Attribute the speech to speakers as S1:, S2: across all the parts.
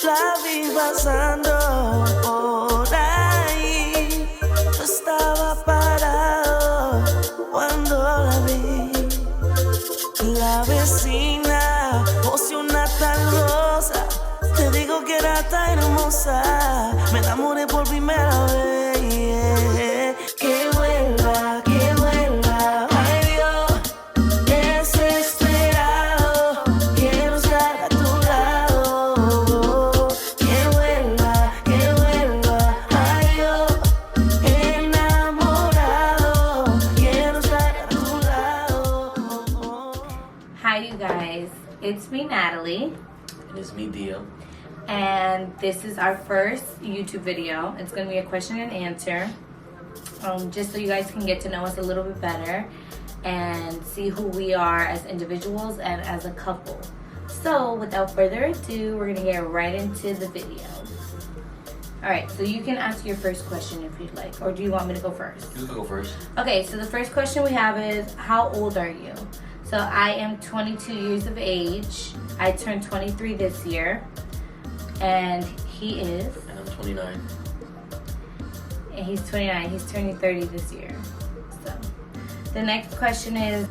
S1: La vi pasando por ahí, yo estaba parado cuando la vi. La vecina, posee una tal rosa, te digo que era tan hermosa, me enamoré por primera vez. Que vuelva, ay Dios, desesperado, quiero estar a tu lado. Que vuelva, ay Dios, enamorado, quiero estar a tu lado.
S2: Hi you guys, it's me Natalie.
S3: And it's me Dio.
S2: And this is our first YouTube video. It's going to be a question and answer. Just so you guys can get to know us a little bit better and see who we are as individuals and as a couple. So without further ado, we're going to get right into the video. Alright, so you can ask your first question if you'd like, or do you want me to go first?
S3: You can go first.
S2: Okay, so the first question we have is, how old are you? So I am 22 years of age. I turned 23 this year. And he is?
S3: And I'm 29.
S2: And he's 29. He's turning 30 this year. So the next question is,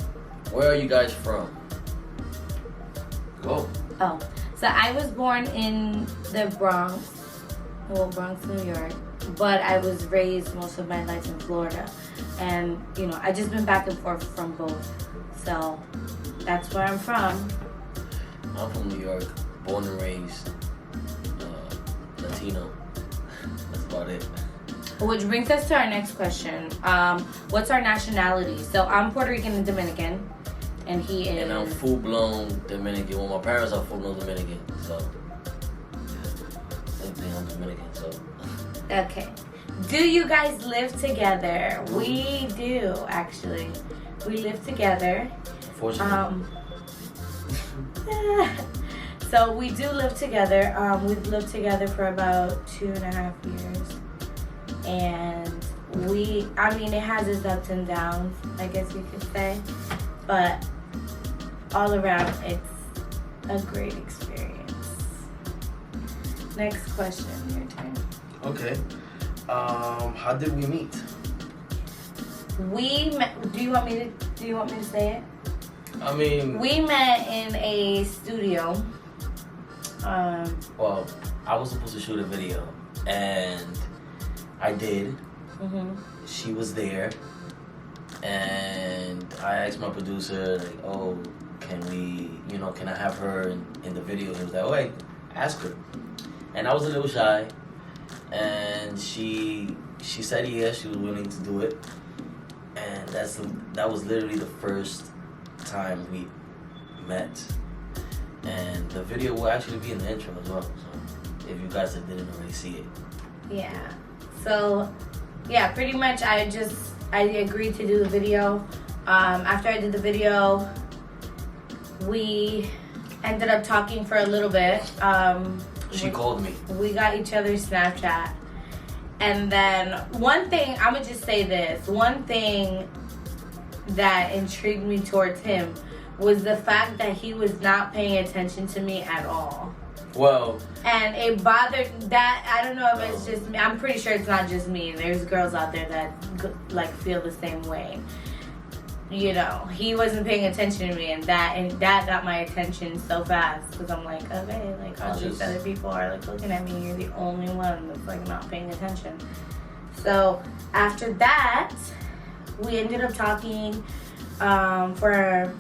S3: Where are you guys from? Go.
S2: oh, so I was born in the Bronx, well, Bronx, New York, but I was raised most of my life in Florida. And, you know, I just been back and forth from both. So that's where I'm from.
S3: I'm from New York, born and raised, Latino. That's about it.
S2: Which brings us to our next question. What's our nationality? So I'm Puerto Rican and Dominican, and he is.
S3: And I'm full-blown Dominican. Well, my parents are full-blown Dominican, so same thing. I'm Dominican, so.
S2: Okay. Do you guys live together? We do, actually. We live together.
S3: Unfortunately.
S2: So we do live together. We've lived together for about 2.5 years. And it has its ups and downs, I guess you could say. But all around, it's a great experience. Next question, your turn.
S4: Okay. How did we meet?
S2: We met, do you want me to say it?
S4: I mean,
S2: We met in a studio.
S3: Well, I was supposed to shoot a video, and I did.
S2: Mm-hmm.
S3: She was there, and I asked my producer, like, oh, can I have her in the video? He was like, oh, wait, ask her. And I was a little shy, and she said yes, she was willing to do it. And that was literally the first time we met. And the video will actually be in the intro as well, so if you guys didn't already see it.
S2: Yeah. So, yeah, pretty much I agreed to do the video. After I did the video, we ended up talking for a little bit.
S3: She called me.
S2: We got each other's Snapchat. And then one thing, I'm going to just say this. One thing that intrigued me towards him was the fact that he was not paying attention to me at all.
S3: Well.
S2: And it bothered that, I don't know if it's just me. I'm pretty sure it's not just me. There's girls out there that feel the same way. You know, he wasn't paying attention to me, and that got my attention so fast, because I'm like, okay, like all these other people are like looking at me, and you're the only one that's like not paying attention. So after that, we ended up talking for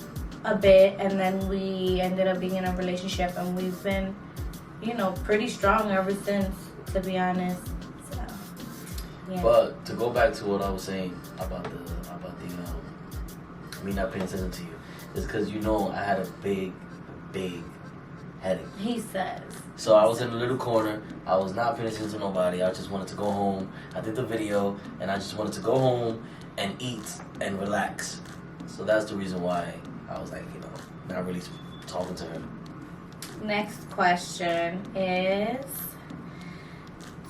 S2: a bit, and then we ended up being in a relationship, and we've been, you know, pretty strong ever since, to be honest. So yeah.
S3: But to go back to what I was saying about me not paying attention to you, is because I had a big headache.
S2: He says.
S3: So I was in a little corner. I was not paying attention to nobody. I just wanted to go home. I did the video, and I just wanted to go home and eat and relax. So that's the reason why I was like, not really talking to her.
S2: Next question is,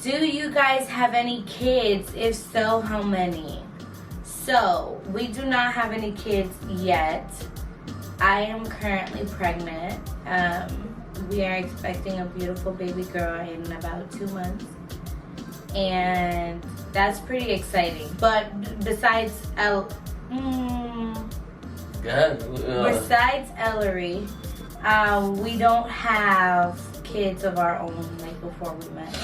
S2: do you guys have any kids? If so, how many? So, we do not have any kids yet. I am currently pregnant. We are expecting a beautiful baby girl in about 2 months. And that's pretty exciting. But besides besides Ellery, we don't have kids of our own like before we met.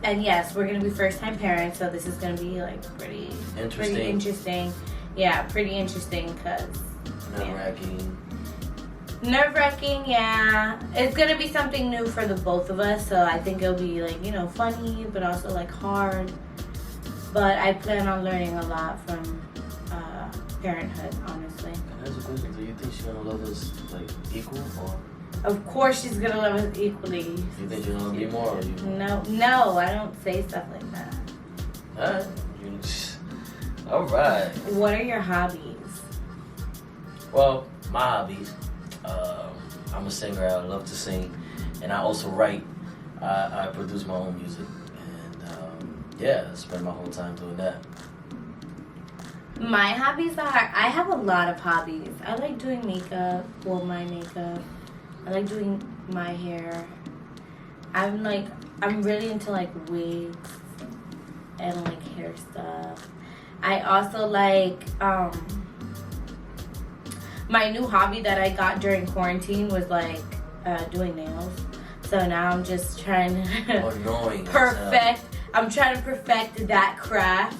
S2: And yes, we're gonna be first-time parents, so this is gonna be like pretty interesting. Yeah, pretty interesting because nerve-wracking. Yeah, it's gonna be something new for the both of us. So I think it'll be like funny, but also like hard. But I plan on learning a lot from parenthood, honestly.
S3: That's a question. Do you think she's gonna love us like equal or?
S2: Of course she's gonna love us equally.
S3: You think you're gonna be more or you?
S2: No, I don't say stuff like that.
S3: All right.
S2: What are your hobbies?
S3: Well, my hobbies. I'm a singer. I love to sing, and I also write. I produce my own music, and I spend my whole time doing that.
S2: My hobbies are, I have a lot of hobbies. I like doing makeup, my makeup. I like doing my hair. I'm really into like wigs and like hair stuff. I also like, my new hobby that I got during quarantine was like doing nails. So now I'm just trying to perfect. I'm trying to perfect that craft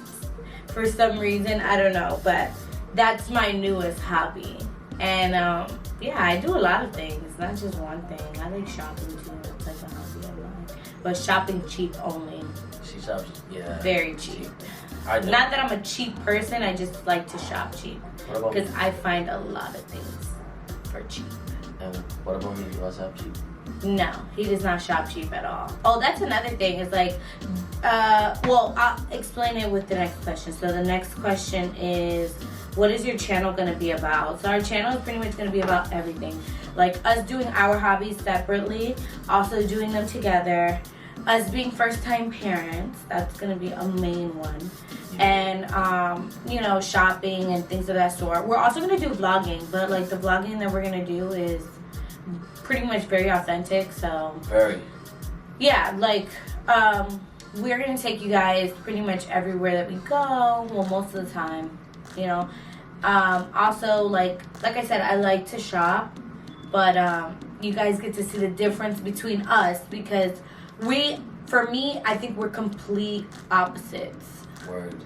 S2: for some reason. I don't know, but that's my newest hobby. And I do a lot of things, not just one thing. I like shopping too. It's like a hobby of mine, but shopping cheap only.
S3: She shops,
S2: very cheap. Not that I'm a cheap person. I just like to shop cheap because I find a lot of things for cheap.
S3: And what about me? Do I shop cheap?
S2: No, he does not shop cheap at all. Oh, that's another thing. It's like, I'll explain it with the next question. So the next question is, what is your channel going to be about? So our channel is pretty much going to be about everything. Like us doing our hobbies separately, also doing them together, us being first-time parents, that's going to be a main one. And, shopping and things of that sort. We're also going to do vlogging, but like the vlogging that we're going to do is pretty much very authentic, so.
S3: Very.
S2: Yeah, like, we're going to take you guys pretty much everywhere that we go, well, most of the time, Also, like I said, I like to shop, but you guys get to see the difference between us because for me, I think we're complete opposites.
S3: Word.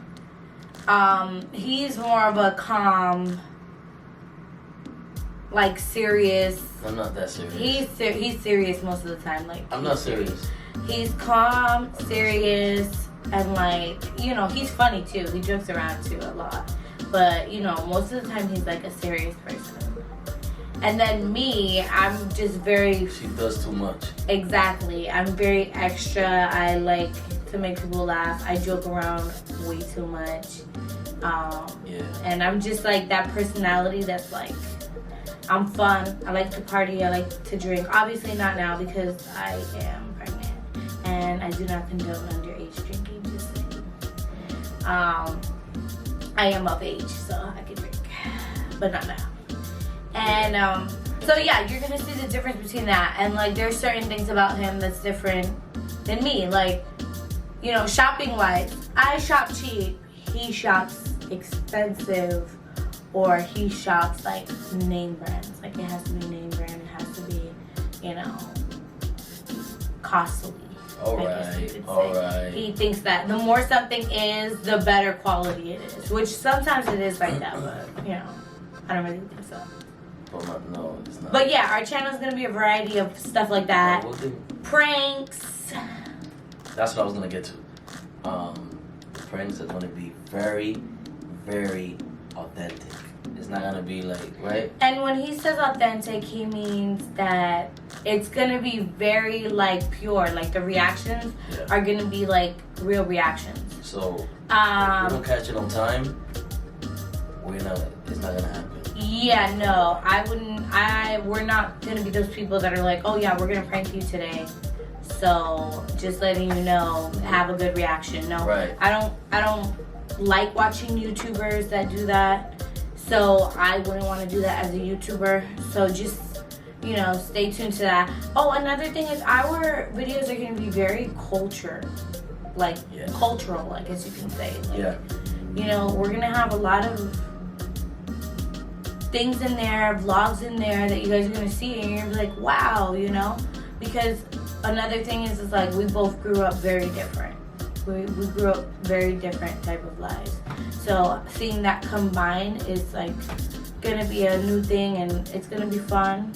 S2: He's more of a calm, like serious.
S3: I'm not that serious.
S2: He's serious most of the time. Like
S3: I'm not serious.
S2: He's calm, serious, and like he's funny too. He jokes around too a lot, but most of the time he's like a serious person. And then me, I'm just very.
S3: She does too much. Exactly.
S2: I'm very extra. I like to make people laugh. I joke around way too much. And I'm just like that personality that's like, I'm fun. I like to party. I like to drink. Obviously not now because I am pregnant. And I do not condone underage drinking, just saying. I am of age, so I can drink. But not now. And so yeah, you're gonna see the difference between that. And like there's certain things about him that's different than me. Like, shopping wise, I shop cheap. He shops expensive, or he shops like name brands. Like it has to be name brand. It has to be, costly.
S3: All right.
S2: He thinks that the more something is, the better quality it is. Which sometimes it is like that, but I don't really think so.
S3: No, it's not.
S2: But yeah, our channel is gonna be a variety of stuff like that. Pranks.
S3: That's what I was gonna get to. The pranks are gonna be very, very authentic. It's not gonna be like, right?
S2: And when he says authentic, he means that it's gonna be very like pure. Like the reactions are gonna be like real reactions.
S3: So if we don't catch it on time, it's not gonna happen.
S2: Yeah, no, I wouldn't. We're not gonna be those people that are like, oh yeah, we're gonna prank you today. So just letting you know, have a good reaction. No,
S3: right.
S2: I don't like watching YouTubers that do that. So I wouldn't want to do that as a YouTuber. So just, stay tuned to that. Oh, another thing is our videos are going to be very cultural, I guess you can say. We're going to have a lot of things in there, vlogs in there that you guys are going to see, and you're going to be like, wow, because another thing is like we both grew up very different. We grew up very different type of lives. So seeing that combined is like gonna be a new thing, and it's gonna be fun.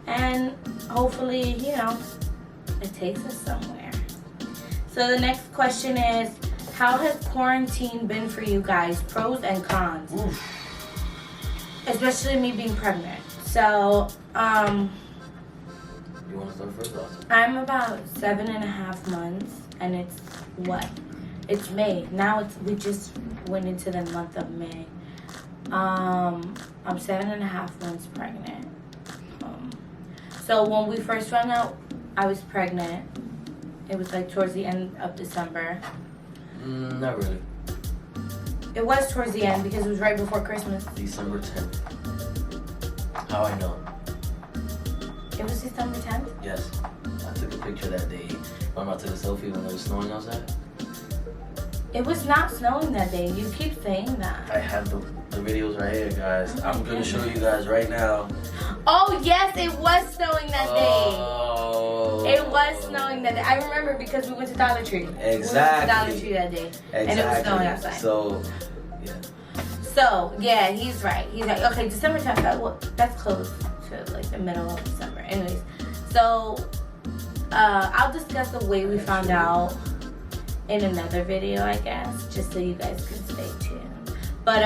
S2: And hopefully, it takes us somewhere. So the next question is, how has quarantine been for you guys? Pros and cons.
S3: Oof.
S2: Especially me being pregnant. So,
S3: You want to start first, Austin?
S2: I'm about 7.5 months, and it's what? It's May. Now we just went into the month of May. I'm 7.5 months pregnant. So when we first found out I was pregnant, it was like towards the end of December.
S3: Not really.
S2: It was towards the end because it was right before Christmas.
S3: December 10th. How I know?
S2: It was December 10th?
S3: Yes. I took a picture that day. Remember I took a selfie when it was snowing outside?
S2: It was not snowing that day. You keep saying that.
S3: I have the videos right here, guys. I'm going to show you guys right now.
S2: Oh, yes, it was snowing that day.
S3: Oh.
S2: It was snowing that day. I remember because we went to Dollar Tree.
S3: Exactly.
S2: We went to Dollar Tree that day.
S3: Exactly.
S2: And it was snowing outside. So, yeah, he's right. He's like, okay, December 10th, that's close to like the middle of December. Anyways, so I'll discuss the way we found out in another video, I guess, just so you guys can stay tuned. But,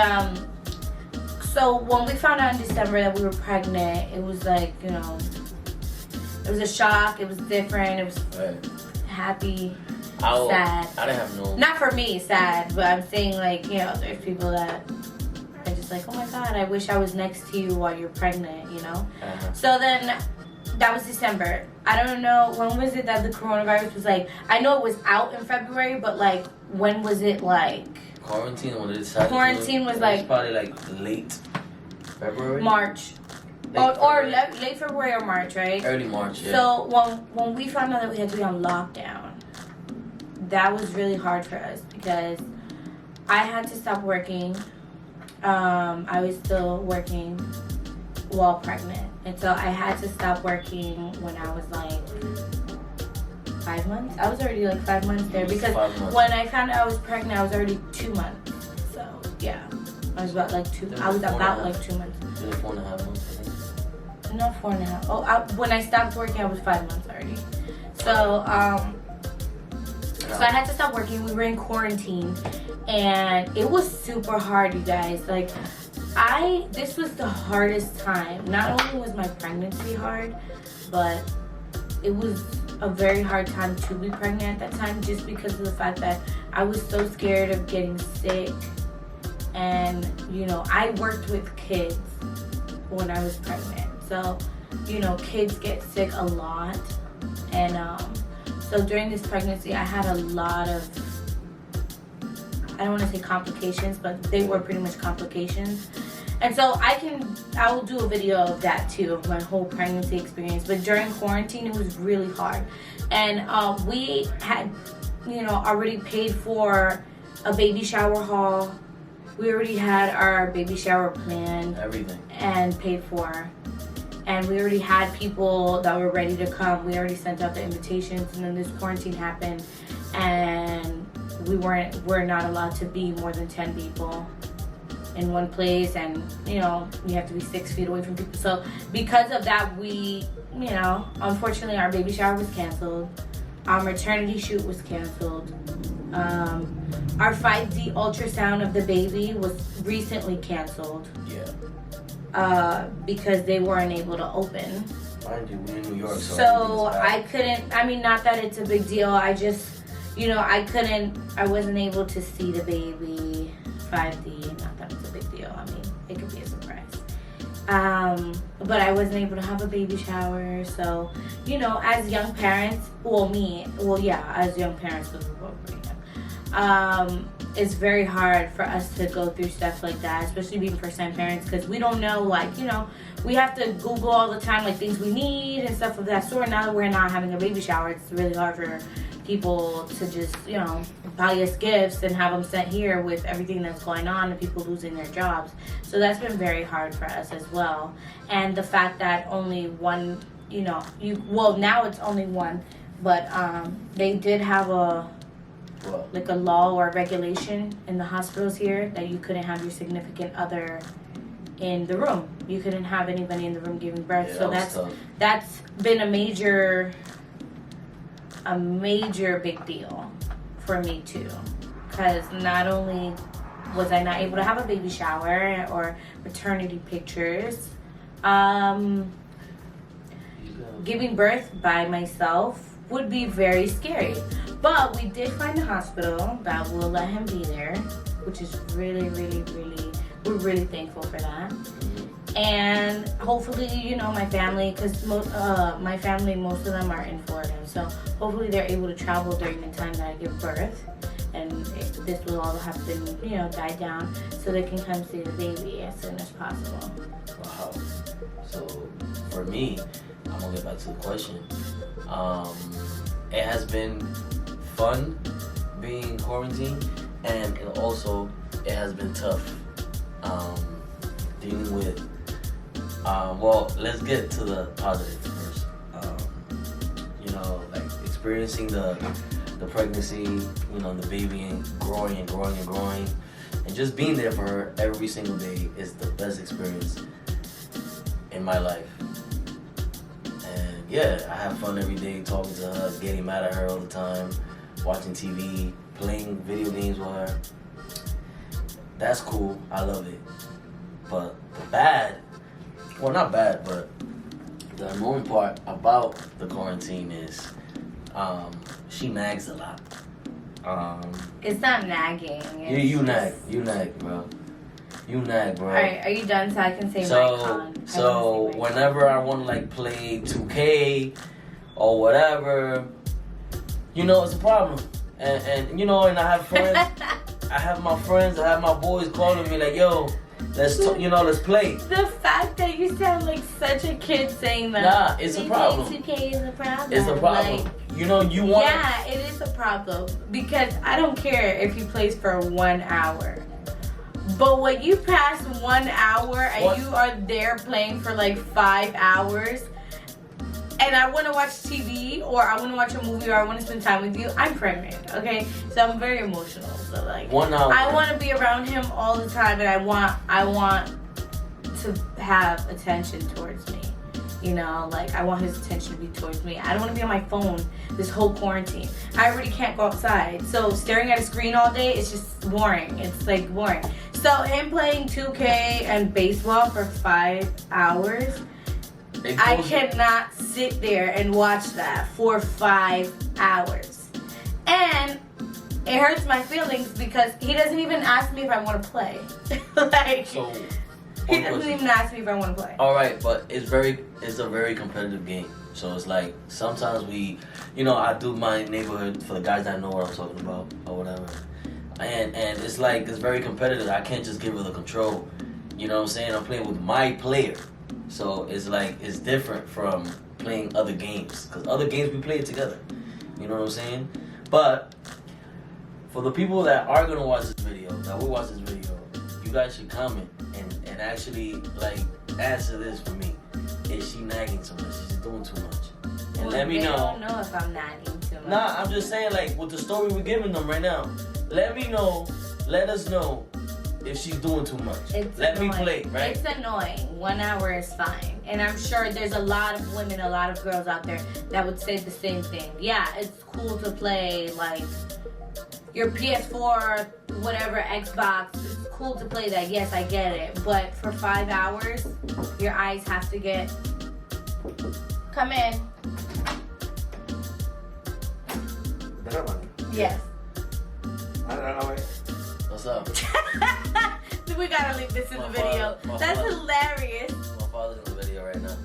S2: so when we found out in December that we were pregnant, it was like, it was a shock. It was different. It was happy, sad.
S3: I didn't have no...
S2: Not for me, sad, but I'm saying like, there's people that are just like, oh my God, I wish I was next to you while you're pregnant,
S3: Uh-huh.
S2: So then that was December. I don't know, when was it that the coronavirus was like, I know it was out in February, but like, when was it like?
S3: Quarantine, when they decided
S2: Quarantine was
S3: it
S2: like
S3: probably like late February?
S2: March. Late February or March, right?
S3: Early March, yeah.
S2: So when we found out that we had to be on lockdown, that was really hard for us because I had to stop working. I was still working while pregnant. And so I had to stop working when I was like 5 months. I was already like 5 months there because when I found out I was pregnant, I was already 2 months. So yeah, I was about like 2 months.
S3: 4.5 months, I think.
S2: Not 4.5. Oh, when I stopped working, I was 5 months already. So so I had to stop working. We were in quarantine, and it was super hard, you guys. Like, this was the hardest time. Not only was my pregnancy hard, but it was a very hard time to be pregnant at that time, just because of the fact that I was so scared of getting sick. And, I worked with kids when I was pregnant. So, kids get sick a lot. And, so during this pregnancy, I had a lot of, I don't want to say complications, but they were pretty much complications. And so I will do a video of that too, of my whole pregnancy experience. But during quarantine, it was really hard. And we had, already paid for a baby shower hall. We already had our baby shower planned. Everything. And paid for. And we already had people that were ready to come. We already sent out the invitations, and then this quarantine happened, and we're not allowed to be more than 10 people in one place, and you have to be 6 feet away from people. So because of that, we, unfortunately, our baby shower was canceled. Our maternity shoot was canceled. Our 5D ultrasound of the baby was recently canceled. Yeah. Because they weren't able to open.
S3: Mind you, we're in New York,
S2: so I couldn't, not that it's a big deal, I just, I wasn't able to see the baby 5D, not that it's a big deal, it could be a surprise. But I wasn't able to have a baby shower, so, as young parents, as young parents, because we're both pretty young, it's very hard for us to go through stuff like that, especially being first-time parents, because we don't know, like, you know, we have to Google all the time, like, things we need and stuff of that sort. Now that we're not having a baby shower, it's really hard for people to just, you know, buy us gifts and have them sent here with everything that's going on and people losing their jobs. So that's been very hard for us as well. And the fact that only one, you know, now it's only one, but they did have a law or regulation in the hospitals here that you couldn't have your significant other in the room. You couldn't have anybody in the room giving birth.
S3: Yeah,
S2: so that's been a major big deal for me too, because not only was I not able to have a baby shower or maternity pictures, giving birth by myself would be very scary. But we did find a hospital that will let him be there, which is really, really, really, we're really thankful for that. And hopefully, you know, my family, because my family, most of them are in Florida, so hopefully they're able to travel during the time that I give birth, and this will all have been, you know, died down, so they can come see the baby as soon as possible.
S3: Wow. So for me, I'm gonna get back to the question. It has been fun being quarantined, and it has been tough dealing with. Well, let's get to the positive first. You know, like experiencing the pregnancy, you know, the baby and growing, and just being there for her every single day is the best experience in my life. And yeah, I have fun every day talking to her, getting mad at her all the time, watching TV, playing video games with her. That's cool. I love it. But the bad, well, not bad, but the annoying part about the quarantine is she nags a lot.
S2: It's not nagging.
S3: You nag, bro. You nag, bro.
S2: Alright, are you done so I can say my con?
S3: So whenever I want to like play 2K or whatever, you know, it's a problem. And you know, and I have friends. I have my boys calling me like, yo, let's play.
S2: The fact that you sound like such a kid saying that.
S3: Nah, it's a problem.
S2: 2K is a problem.
S3: It's a problem.
S2: Like,
S3: you know, you want.
S2: Yeah, it is a problem because I don't care if he plays for 1 hour. But when you pass 1 hour and you are there playing for like 5 hours, and I want to watch TV or I want to watch a movie or I want to spend time with you, I'm pregnant, okay? So I'm very emotional. So like,
S3: 1 hour.
S2: I want to be around him all the time, and I want to have attention towards me. You know, like I want his attention to be towards me. I don't want to be on my phone this whole quarantine. I already can't go outside. So staring at a screen all day, it's just boring. It's like boring. So him playing 2K and baseball for 5 hours, I cannot sit there and watch that for 5 hours. And it hurts my feelings because he doesn't even ask me if I want to play. Like,
S3: So,
S2: he doesn't even ask me if I want to play.
S3: all right, but it's a very competitive game. So it's like sometimes I do my neighborhood for the guys that know what I'm talking about or whatever. And it's like it's very competitive. I can't just give her the control. You know what I'm saying? I'm playing with my player. So it's like it's different from playing other games, because other games we play it together. You know what I'm saying? But for the people that are gonna watch this video, that will watch this video, you guys should comment and actually like answer this for me. Is she nagging too much? She's doing too much. And let me know.
S2: I don't know if I'm nagging too much.
S3: Nah, I'm just saying, like with the story we're giving them right now. Let me know. Let us know if she's doing too much. Let me play, right?
S2: It's annoying. 1 hour is fine. And I'm sure there's a lot of women, a lot of girls out there that would say the same thing. Yeah, it's cool to play like your PS4, whatever, Xbox. It's cool to play that. Yes, I get it. But for 5 hours, your eyes have to get... Come in. Yes.
S3: What's up?
S2: We gotta leave this in the video. That's hilarious.
S3: My father's in the video right now.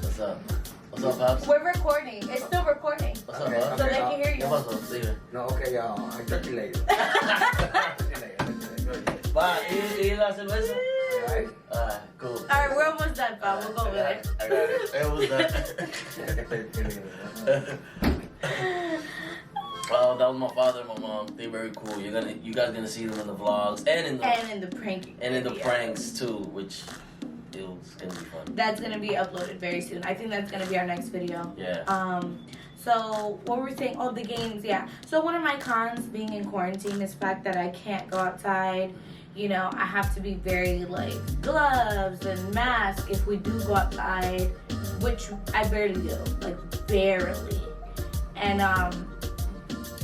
S3: What's up? What's up, Pops?
S2: We're recording. It's still recording.
S3: What's up,
S5: Okay,
S3: Pops?
S2: So
S5: okay,
S2: they can hear
S3: ¿Qué
S2: you.
S3: pasó? Dime.
S5: No, okay, I'll talk to you later.
S3: Va, ¿y la cerveza?
S5: Alright?
S3: Alright, cool.
S2: Alright, we're almost done, Bob. We'll go over there.
S3: I got it. It was that was my father and my mom. They're very cool. You guys gonna see them in the vlogs and in the
S2: prank.
S3: and in the
S2: video.
S3: pranks too, which it's gonna be fun.
S2: That's gonna be uploaded very soon. I think that's gonna be our next video.
S3: Yeah.
S2: So what were we saying? Oh, the games, yeah. So one of my cons being in quarantine is the fact that I can't go outside. You know, I have to be very like gloves and mask if we do go outside, which I barely do, like barely. And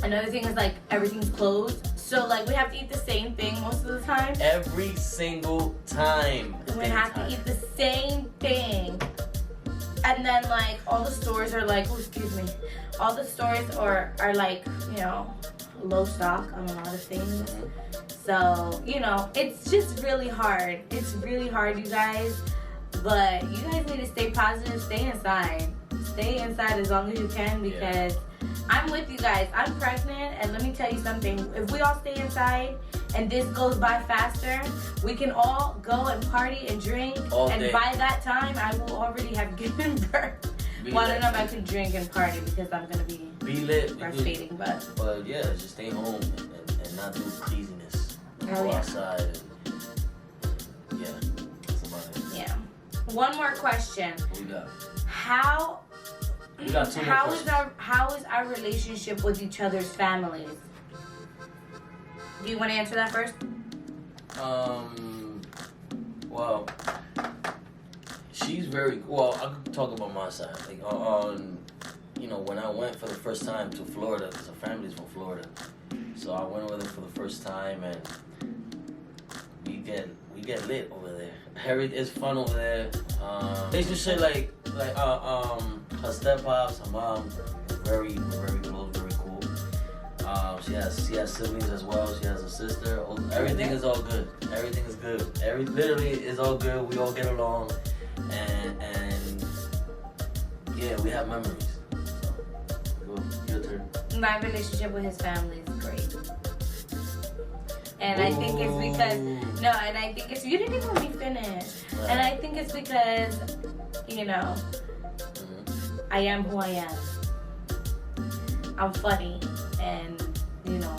S2: another thing is like everything's closed. So like we have to eat the same thing most of the time.
S3: Every single time.
S2: We have to eat the same thing. And then like all the stores are like, oh, excuse me. All the stores are like, you know, low stock on a lot of things. So, you know, it's just really hard. It's really hard, you guys. But you guys need to stay positive, stay inside. Stay inside as long as you can because I'm with you guys. I'm pregnant, and let me tell you something. If we all stay inside and this goes by faster, we can all go and party and drink.
S3: All
S2: and
S3: day.
S2: by that time, I will already have given birth. Well, I don't know if I can drink and party because I'm going to be
S3: lit.
S2: breastfeeding, but
S3: yeah, just stay home and not do craziness. Go
S2: yeah.
S3: outside and yeah, that's about it.
S2: Yeah. One more question.
S3: What we got?
S2: How
S3: We got two more questions.
S2: how is our relationship with each other's families? Do you want to answer that first?
S3: Well, she's very well. I could talk about my side. Like you know, when I went for the first time to Florida, because her family's from Florida, so I went with her for the first time, and we get lit over there. It's fun over there. They just say like her step pops, her mom, we're very close, very cool. She has siblings as well. She has a sister. Everything is all good. Everything is good. Literally is all good. We all get along, and yeah, we have memories. So, your turn.
S2: My relationship with his family is great. And I think it's because you didn't even let me finish.
S3: Right.
S2: And I think it's because, you know, I am who I am. I'm funny, and you know,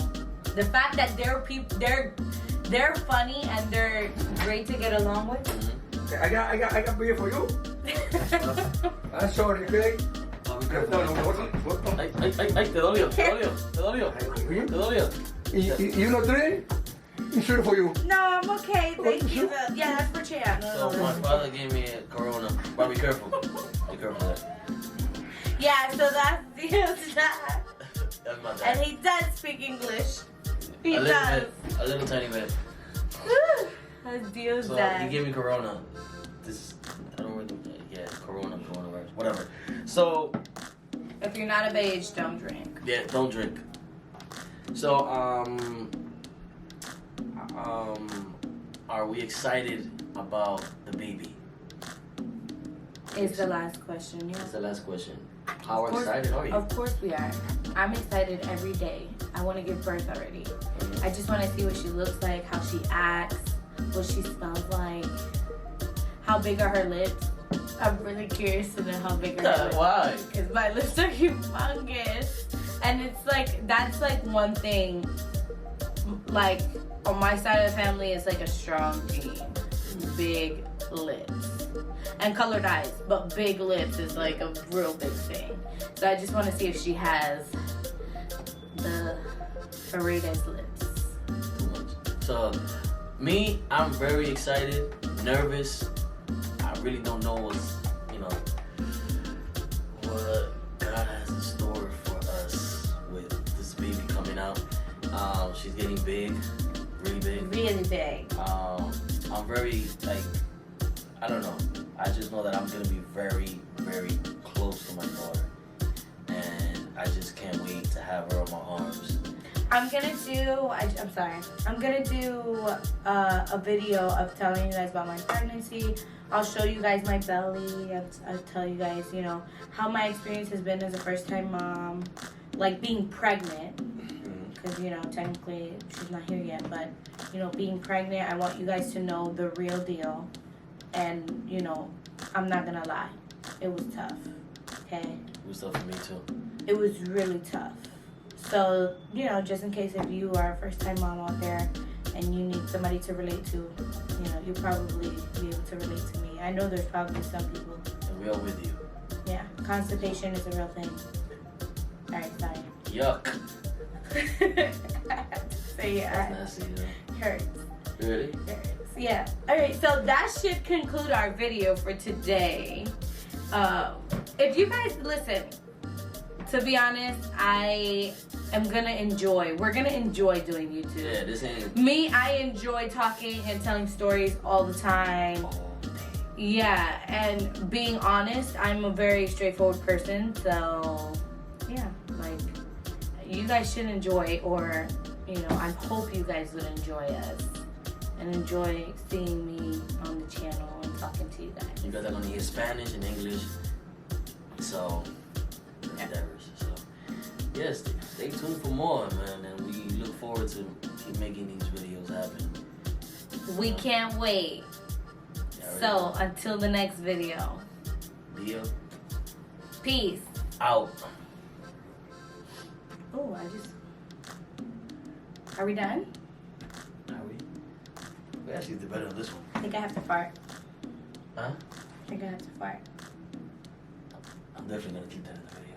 S2: the fact that they're funny and they're great to get along with.
S5: Okay, I got beer for you. I'm sorry, okay?
S3: Ay, te dolió.
S5: You not drink? I'm sure for you.
S2: No, I'm okay. Thank you. Yeah, that's for Chad.
S3: So my father gave me a Corona. But be careful. Be careful there.
S2: Yeah, so that's Dio's dad.
S3: That's my
S2: And
S3: dad.
S2: he does speak English. He
S3: A
S2: does.
S3: little tiny bit.
S2: That's Dio's
S3: So
S2: dad.
S3: he gave me Corona. I don't really, coronavirus, whatever. So
S2: If you're not of age, don't drink.
S3: yeah, don't drink. So are we excited about the baby?
S2: Is the last question.
S3: That's
S2: Yeah.
S3: the last question. How
S2: Of course-
S3: excited are you?
S2: Of course we are. I'm excited every day. I want to give birth already. I just want to see what she looks like, how she acts, what she smells like, how big are her lips. I'm really curious to know how big are her lips.
S3: Why?
S2: Because my lips are humongous. And it's like, that's like one thing. Like, on my side of the family, it's like a strong gene. Big lips. And colored eyes. But big lips is like a real big thing. So I just want to see if she has the Paredes lips.
S3: Too much. So me, I'm very excited, nervous. I really don't know what God has in store for us with this baby coming out. She's getting big, really big.
S2: Really big.
S3: I'm very I don't know. I just know that I'm gonna be very, very close to my daughter, and I just can't wait to have her in my arms.
S2: I'm gonna do. I'm sorry. I'm gonna do a video of telling you guys about my pregnancy. I'll show you guys my belly. I'll tell you guys, you know, how my experience has been as a first-time mom, like being pregnant. Because, you know, technically she's not here yet, but, you know, being pregnant, I want you guys to know the real deal. And, you know, I'm not gonna lie, it was tough. Okay.
S3: It was tough for me too.
S2: It was really tough. So, you know, just in case if you are a first-time mom out there and you need somebody to relate to, you know, you'll probably be able to relate to me. I know there's probably some people.
S3: And we're with you.
S2: Yeah, constipation is a real thing. Alright, sorry.
S3: Yuck.
S2: I have to say it.
S3: That's nasty, though.
S2: Hurts.
S3: Really?
S2: Hurts. Yeah. Alright, so that should conclude our video for today. If you guys listen, to be honest, we're gonna enjoy doing YouTube.
S3: Yeah, this ain't
S2: Me, I enjoy talking and telling stories all the time.
S3: all day.
S2: Yeah, and being honest, I'm a very straightforward person, so yeah, like, you guys should enjoy, or, you know, I hope you guys would enjoy us and enjoy seeing me on the channel and talking to you guys.
S3: You guys are gonna hear Spanish and English, so diverse. So yes, stay tuned for more, man, and we look forward to keep making these videos happen.
S2: We can't wait. So until the next video.
S3: Deal.
S2: Peace.
S3: Out.
S2: Oh, Are we done?
S3: Are we? We actually did better on this one.
S2: I think I have to fart.
S3: Huh?
S2: I think I have to fart.
S3: I'm definitely gonna keep that in the video.